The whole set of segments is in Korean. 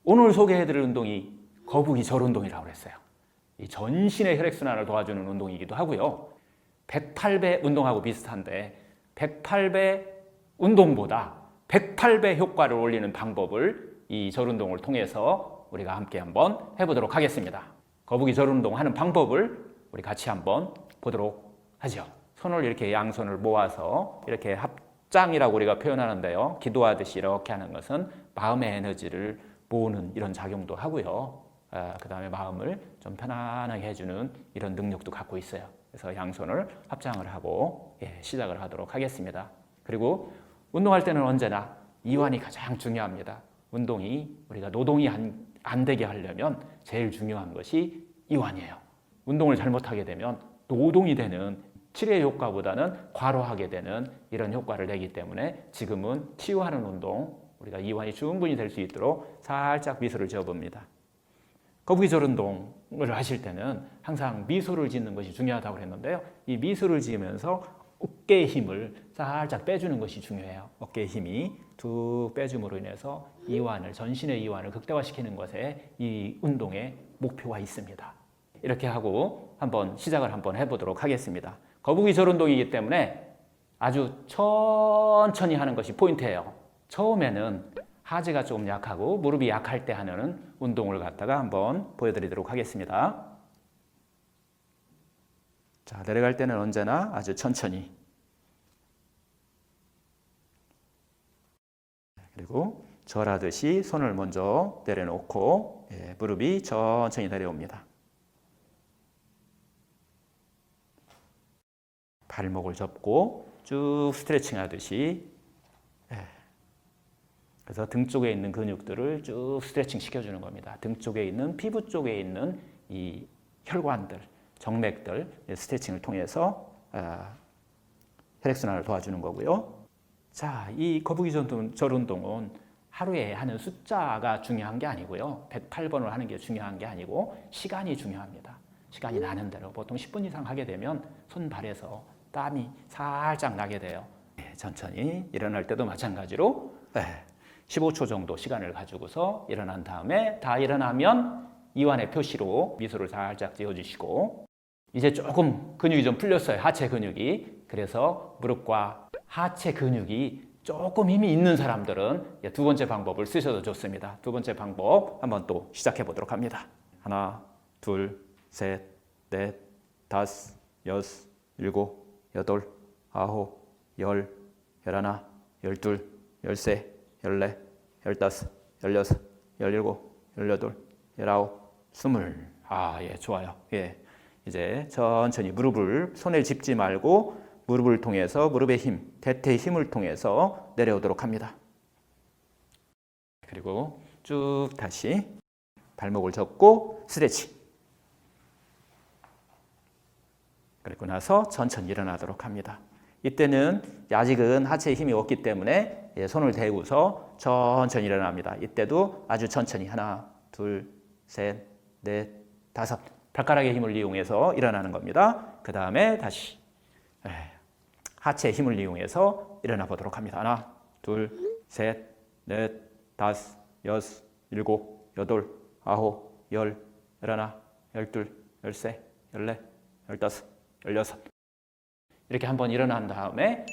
오늘 소개해드릴 운동이 거북이 절 운동이라고 그랬어요. 이 전신의 혈액순환을 도와주는 운동이기도 하고요. 108배 운동하고 비슷한데 108배 운동보다 108배 효과를 올리는 방법을 이 절 운동을 통해서 우리가 함께 한번 해보도록 하겠습니다. 거북이 절 운동 하는 방법을 우리 같이 한번 보도록 하죠. 손을 이렇게 양손을 모아서 이렇게 합장이라고 우리가 표현하는데요. 기도하듯이 이렇게 하는 것은 마음의 에너지를 모으는 이런 작용도 하고요. 그 다음에 마음을 좀 편안하게 해주는 이런 능력도 갖고 있어요. 그래서 양손을 합장을 하고 시작을 하도록 하겠습니다. 그리고 운동할 때는 언제나 이완이 가장 중요합니다. 운동이 우리가 노동이 안 되게 하려면 제일 중요한 것이 이완이에요. 운동을 잘못하게 되면 노동이 되는 치료의 효과보다는 과로하게 되는 이런 효과를 내기 때문에 지금은 치유하는 운동, 우리가 이완이 충분히 될 수 있도록 살짝 미소를 지어봅니다. 거북이 절 운동을 하실 때는 항상 미소를 짓는 것이 중요하다고 했는데요. 이 미소를 지으면서 어깨의 힘을 살짝 빼주는 것이 중요해요. 어깨의 힘이 툭 빼줌으로 인해서 이완을, 전신의 이완을 극대화시키는 것에 이 운동의 목표가 있습니다. 이렇게 하고 한번 시작을 한번 해보도록 하겠습니다. 거북이 절 운동이기 때문에 아주 천천히 하는 것이 포인트예요. 처음에는 하지가 조금 약하고 무릎이 약할 때 하는 운동을 갖다가 한번 보여드리도록 하겠습니다. 자, 내려갈 때는 언제나 아주 천천히. 그리고 절하듯이 손을 먼저 내려놓고 무릎이 천천히 내려옵니다. 발목을 접고 쭉 스트레칭 하듯이 그래서 등 쪽에 있는 근육들을 쭉 스트레칭 시켜주는 겁니다. 등 쪽에 있는 피부 쪽에 있는 이 혈관들, 정맥들 스트레칭을 통해서 혈액순환을 도와주는 거고요. 자, 이 거북이 절 운동은 하루에 하는 숫자가 중요한 게 아니고요. 108번을 하는 게 중요한 게 아니고 시간이 중요합니다. 시간이 나는 대로 보통 10분 이상 하게 되면 손발에서 땀이 살짝 나게 돼요. 천천히 일어날 때도 마찬가지로 15초 정도 시간을 가지고서 일어난 다음에 다 일어나면 이완의 표시로 미소를 살짝 지어주시고 이제 조금 근육이 좀 풀렸어요. 하체 근육이. 그래서 무릎과 하체 근육이 조금 힘이 있는 사람들은 두 번째 방법을 쓰셔도 좋습니다. 두 번째 방법 한번 또 시작해 보도록 합니다. 하나, 둘, 셋, 넷, 다섯, 여섯, 일곱, 여덟, 아홉, 열, 열하나, 열둘, 열세, 열네, 열다섯, 열여섯, 열일곱, 열여덟, 열아홉, 스물. 예, 좋아요. 이제 천천히 무릎을 손에 짚지 말고 무릎을 통해서 무릎의 힘, 대퇴의 힘을 통해서 내려오도록 합니다. 그리고 쭉 다시 발목을 접고 스트레칭. 그리고 나서 천천히 일어나도록 합니다. 이때는 아직은 하체에 힘이 없기 때문에 손을 대고서 천천히 일어납니다. 이때도 아주 천천히 하나, 둘, 셋, 넷, 다섯 발가락의 힘을 이용해서 일어나는 겁니다. 그 다음에 다시 하체의 힘을 이용해서 일어나 보도록 합니다. 하나, 둘, 셋, 넷, 다섯, 여섯, 일곱, 여덟, 아홉, 열, 열하나, 열둘, 열세, 열네, 열다섯, 열여섯. 이렇게 한번 일어난 다음에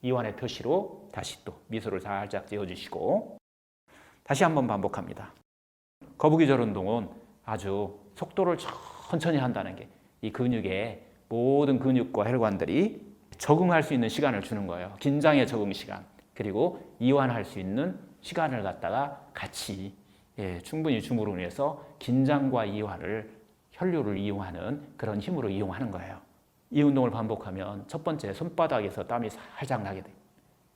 이완의 표시로 다시 또 미소를 살짝 지어주시고 다시 한번 반복합니다. 거북이 절 운동은 아주 속도를 천천히 한다는 게 이 근육의 모든 근육과 혈관들이 적응할 수 있는 시간을 주는 거예요. 긴장의 적응 시간 그리고 이완할 수 있는 시간을 갖다가 같이 충분히 줌으로 인해서 긴장과 이완을 혈류를 이용하는 그런 힘으로 이용하는 거예요. 이 운동을 반복하면 첫 번째 손바닥에서 땀이 살짝 나게 돼요.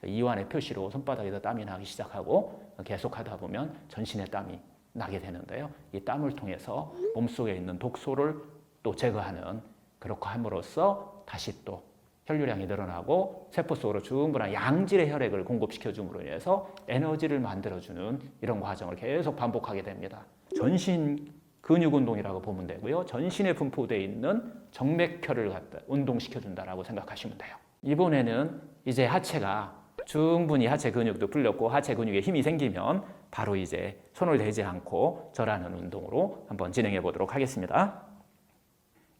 이완의 표시로 손바닥에서 땀이 나기 시작하고 계속 하다 보면 전신에 땀이 나게 되는데요. 이 땀을 통해서 몸속에 있는 독소를 또 제거하는 그렇게 함으로써 다시 또 혈류량이 늘어나고 세포 속으로 충분한 양질의 혈액을 공급시켜 줌으로 인해서 에너지를 만들어주는 이런 과정을 계속 반복하게 됩니다. 전신 근육 운동이라고 보면 되고요. 전신에 분포되어 있는 정맥혈을 갖다 운동시켜준다라고 생각하시면 돼요. 이번에는 이제 하체가 충분히 하체 근육도 풀렸고 하체 근육에 힘이 생기면 바로 이제 손을 대지 않고 절하는 운동으로 한번 진행해 보도록 하겠습니다.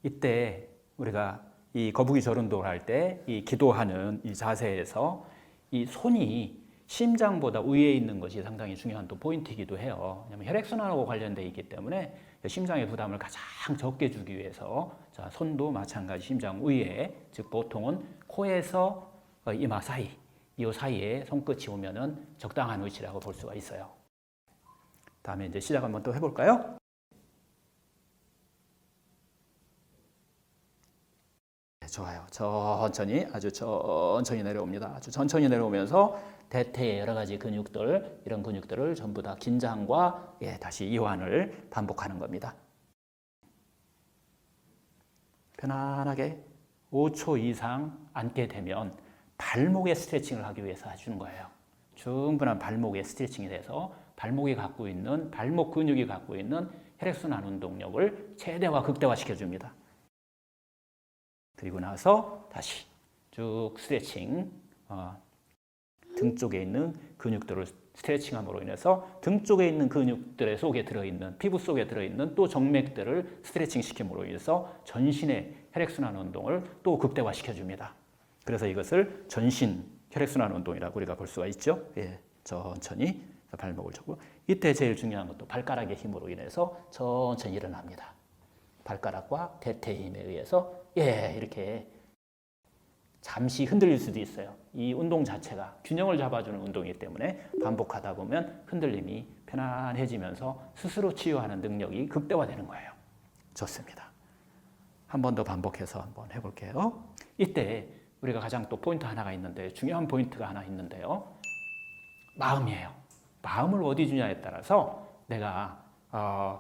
이때 우리가 이 거북이 절 운동을 할 때 이 기도하는 이 자세에서 이 손이 심장보다 위에 있는 것이 상당히 중요한 또 포인트이기도 해요. 왜냐하면 혈액순환하고 관련되어 있기 때문에 심장의 부담을 가장 적게 주기 위해서 자, 손도 마찬가지 심장 위에, 즉 보통은 코에서 이마 사이, 이 사이에 손끝이 오면은 적당한 위치라고 볼 수가 있어요. 다음에 이제 시작 한번 또 해볼까요? 네, 좋아요. 천천히, 아주 천천히 내려옵니다. 아주 천천히 내려오면서 대퇴의 여러 가지 근육들, 이런 근육들을 전부 다 긴장과 다시 이완을 반복하는 겁니다. 편안하게 5초 이상 앉게 되면 발목의 스트레칭을 하기 위해서 해주는 거예요. 충분한 발목의 스트레칭이 돼서 발목이 갖고 있는, 발목 근육이 갖고 있는 혈액순환 운동력을 최대화, 극대화 시켜줍니다. 그리고 나서 다시 쭉 스트레칭, 등 쪽에 있는 근육들을 스트레칭함으로 인해서 등 쪽에 있는 근육들의 속에 들어있는, 피부 속에 들어있는 또 정맥들을 스트레칭 시킴으로 인해서 전신의 혈액순환 운동을 또 극대화 시켜줍니다. 그래서 이것을 전신 혈액순환 운동이라고 우리가 볼 수가 있죠. 천천히 발목을 접고, 이때 제일 중요한 것도 발가락의 힘으로 인해서 천천히 일어납니다. 발가락과 대퇴의 힘에 의해서 이렇게 잠시 흔들릴 수도 있어요. 이 운동 자체가 균형을 잡아주는 운동이기 때문에 반복하다 보면 흔들림이 편안해지면서 스스로 치유하는 능력이 극대화되는 거예요. 좋습니다. 한 번 더 반복해서 한번 해볼게요. 이때 우리가 가장 또 포인트 하나가 있는데, 중요한 포인트가 하나 있는데요. 마음이에요. 마음을 어디 주냐에 따라서 내가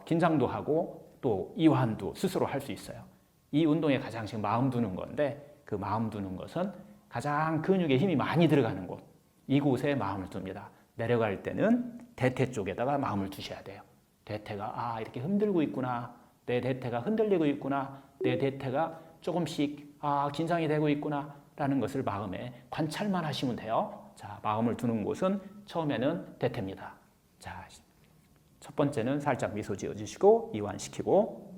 긴장도 하고 또 이완도 스스로 할 수 있어요. 이 운동에 가장 지금 마음 두는 건데, 그 마음 두는 것은 가장 근육에 힘이 많이 들어가는 곳, 이곳에 마음을 둡니다. 내려갈 때는 대퇴 쪽에다가 마음을 두셔야 돼요. 대퇴가 이렇게 흔들고 있구나, 내 대퇴가 흔들리고 있구나, 내 대퇴가 조금씩 긴장이 되고 있구나 라는 것을 마음에 관찰만 하시면 돼요. 자, 마음을 두는 곳은 처음에는 대퇴입니다. 자, 첫 번째는 살짝 미소 지어주시고 이완시키고,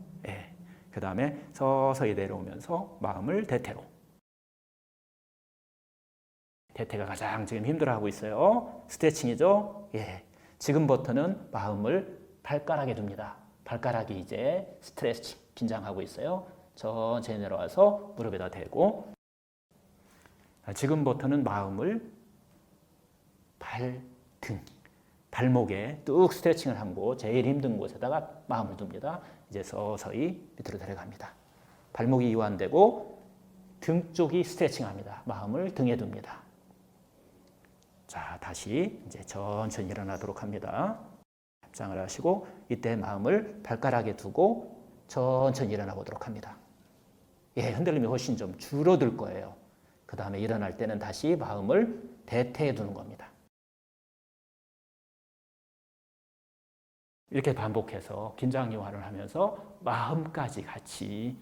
그 다음에 서서히 내려오면서 마음을 대퇴로. 대퇴가 가장 지금 힘들어하고 있어요. 스트레칭이죠. 지금부터는 마음을 발가락에 둡니다. 발가락이 이제 스트레칭, 긴장하고 있어요. 천천히 내려와서 무릎에다 대고, 지금부터는 마음을 등, 발목에 뚝 스트레칭을 하고 제일 힘든 곳에다가 마음을 둡니다. 이제 서서히 밑으로 내려갑니다. 발목이 이완되고 등 쪽이 스트레칭합니다. 마음을 등에 둡니다. 자, 다시 이제 천천히 일어나도록 합니다. 합장을 하시고 이때 마음을 발가락에 두고 천천히 일어나 보도록 합니다. 흔들림이 훨씬 좀 줄어들 거예요. 그 다음에 일어날 때는 다시 마음을 대퇴에 두는 겁니다. 이렇게 반복해서 긴장 이완을 하면서 마음까지 같이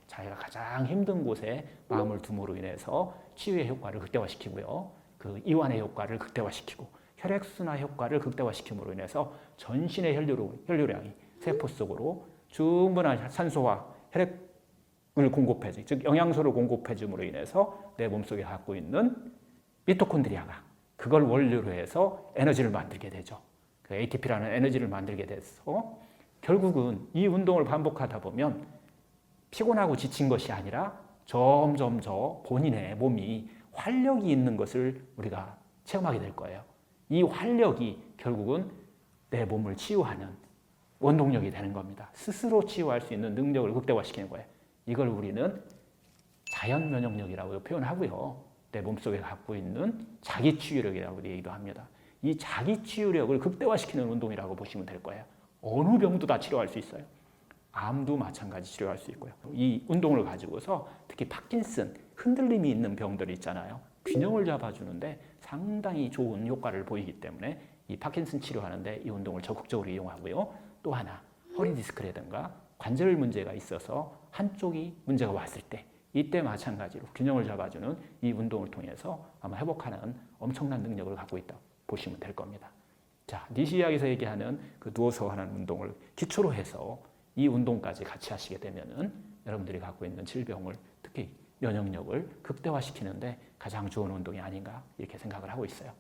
자기가 가장 힘든 곳에 마음을 둠으로 인해서 치유의 효과를 극대화시키고요. 그 이완의 효과를 극대화시키고 혈액순환 효과를 극대화시킴으로 인해서 전신의 혈류량이 세포 속으로 충분한 산소와 혈액을 공급해주, 즉 영양소를 공급해줌으로 인해서 내 몸속에 갖고 있는 미토콘드리아가 그걸 원료로 해서 에너지를 만들게 되죠. 그 ATP라는 에너지를 만들게 돼서 결국은 이 운동을 반복하다 보면 피곤하고 지친 것이 아니라 점점 더 본인의 몸이 활력이 있는 것을 우리가 체험하게 될 거예요. 이 활력이 결국은 내 몸을 치유하는 원동력이 되는 겁니다. 스스로 치유할 수 있는 능력을 극대화시키는 거예요. 이걸 우리는 자연 면역력이라고 표현하고요. 내 몸속에 갖고 있는 자기 치유력이라고 얘기도 합니다. 이 자기 치유력을 극대화시키는 운동이라고 보시면 될 거예요. 어느 병도 다 치료할 수 있어요. 암도 마찬가지 치료할 수 있고요. 이 운동을 가지고서 특히 파킨슨, 흔들림이 있는 병들이 있잖아요. 균형을 잡아주는데 상당히 좋은 효과를 보이기 때문에 이 파킨슨 치료하는데 이 운동을 적극적으로 이용하고요. 또 하나, 허리 디스크라든가 관절 문제가 있어서 한쪽이 문제가 왔을 때 이때 마찬가지로 균형을 잡아주는 이 운동을 통해서 아마 회복하는 엄청난 능력을 갖고 있다 보시면 될 겁니다. 자, 니시의학에서 얘기하는 그 누워서 하는 운동을 기초로 해서 이 운동까지 같이 하시게 되면은 여러분들이 갖고 있는 질병을 특히 면역력을 극대화시키는데 가장 좋은 운동이 아닌가 이렇게 생각을 하고 있어요.